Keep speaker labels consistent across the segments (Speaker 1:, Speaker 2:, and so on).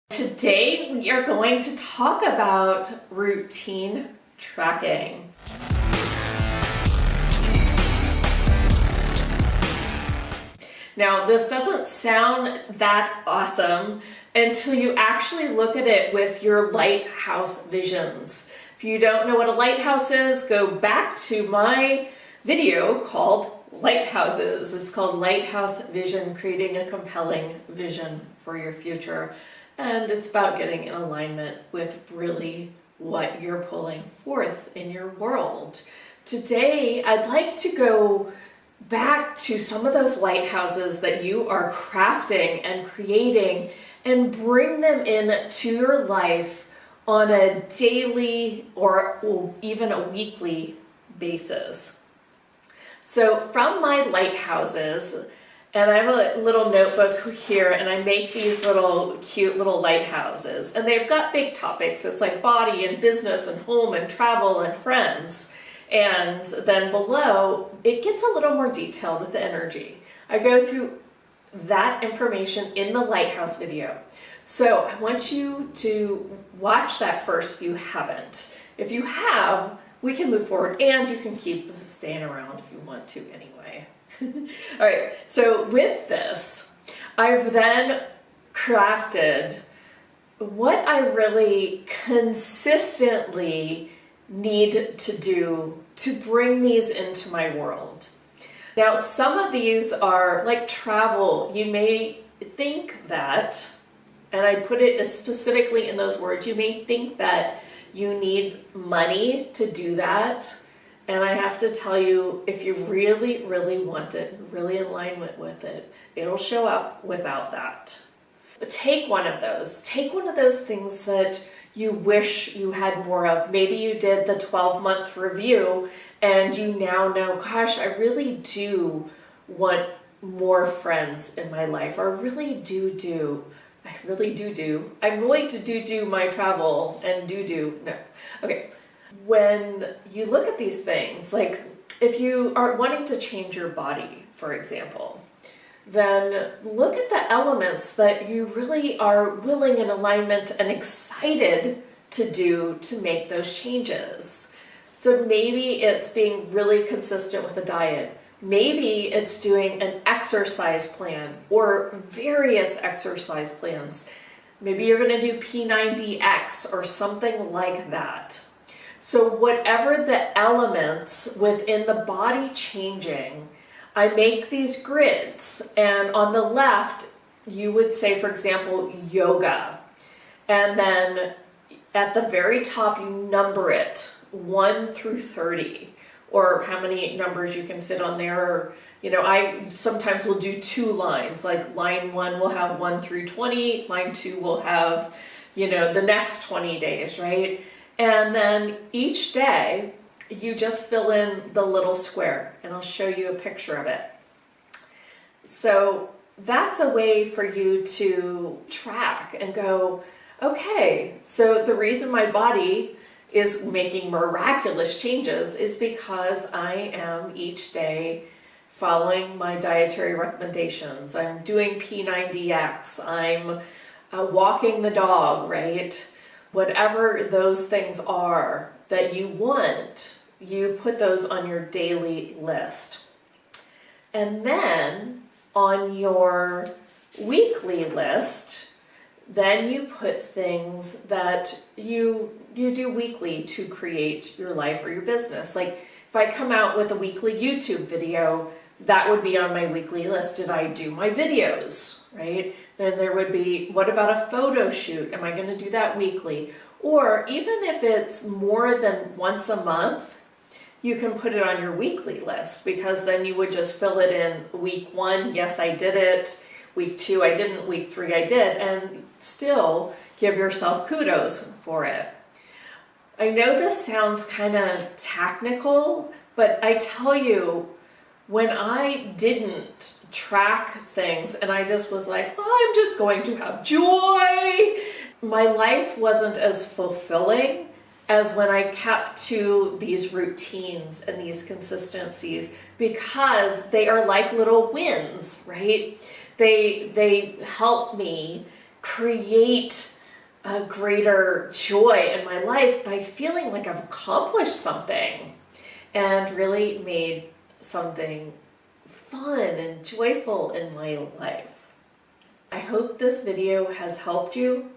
Speaker 1: Today we are going to talk about routine tracking. Now, this doesn't sound that awesome until you actually look at it with your lighthouse visions. If you don't know what a lighthouse is, go back to my video called Lighthouses. It's called Lighthouse Vision, Creating a Compelling Vision for Your Future. And it's about getting in alignment with really what you're pulling forth in your world. Today, I'd like to go back to some of those lighthouses that you are crafting and creating and bring them into your life on a daily or even a weekly basis. So from my lighthouses, and I have a little notebook here, and I make these little cute little lighthouses. And they've got big topics. It's like body and business and home and travel and friends. And then below, it gets a little more detailed with the energy. I go through that information in the lighthouse video. So I want you to watch that first if you haven't. If you have, we can move forward, and you can keep staying around if you want to anyway. All right, so with this, I've then crafted what I really consistently need to do to bring these into my world. Now, some of these are like travel. You may think that, and I put it specifically in those words, you may think that you need money to do that. And I have to tell you, if you really, really want it, really in alignment with it, it'll show up without that. But take one of those. Take one of those things that you wish you had more of. Maybe you did the 12-month review and you now know, gosh, I really do want more friends in my life. Or I really do. I'm going to do my travel and no. Okay. When you look at these things, like if you are wanting to change your body, for example, then look at the elements that you really are willing and alignment and excited to do to make those changes. So maybe it's being really consistent with a diet. Maybe it's doing an exercise plan or various exercise plans. Maybe you're going to do P90X or something like that. So whatever the elements within the body changing, I make these grids, and on the left, you would say, for example, yoga. And then at the very top, you number it 1 through 30, or how many numbers you can fit on there. Or, I sometimes will do 2 lines, like line 1 will have 1 through 20, line 2 will have, the next 20 days, right? And then each day, you just fill in the little square, and I'll show you a picture of it. So that's a way for you to track and go, okay, so the reason my body is making miraculous changes is because I am each day following my dietary recommendations. I'm doing P90X. I'm walking the dog, right? Whatever those things are that you want, you put those on your daily list. And then on your weekly list, then you put things that you do weekly to create your life or your business. Like if I come out with a weekly YouTube video, that would be on my weekly list. Did I do my videos, right? Then there would be, what about a photo shoot? Am I going to do that weekly? Or even if it's more than once a month, you can put it on your weekly list, because then you would just fill it in week 1, yes, I did it. Week 2, I didn't. Week 3, I did. And still give yourself kudos for it. I know this sounds kind of technical, but I tell you, when I didn't track things and I just was like, oh, I'm just going to have joy, my life wasn't as fulfilling as when I kept to these routines and these consistencies, because they are like little wins, right? They help me create a greater joy in my life by feeling like I've accomplished something and really made something fun and joyful in my life. I hope this video has helped you.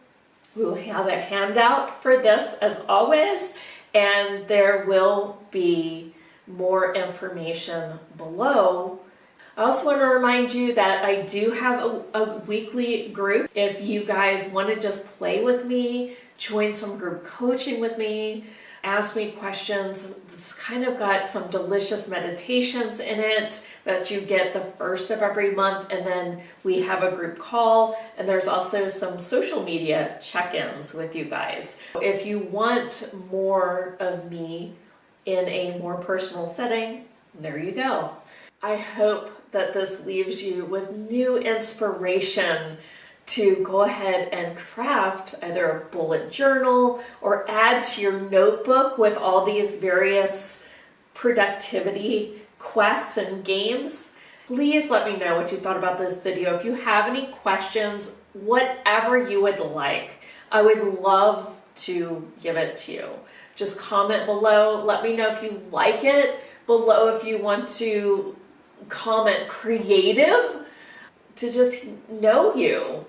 Speaker 1: We will have a handout for this as always, and there will be more information below. I also want to remind you that I do have a weekly group. If you guys want to just play with me, join some group coaching with me, ask me questions. It's kind of got some delicious meditations in it that you get the first of every month, and then we have a group call, and there's also some social media check-ins with you guys. If you want more of me in a more personal setting, there you go. I hope that this leaves you with new inspiration to go ahead and craft either a bullet journal or add to your notebook with all these various productivity quests and games. Please let me know what you thought about this video. If you have any questions, whatever you would like, I would love to give it to you. Just comment below. Let me know if you like it. Below if you want to comment creative to just know you.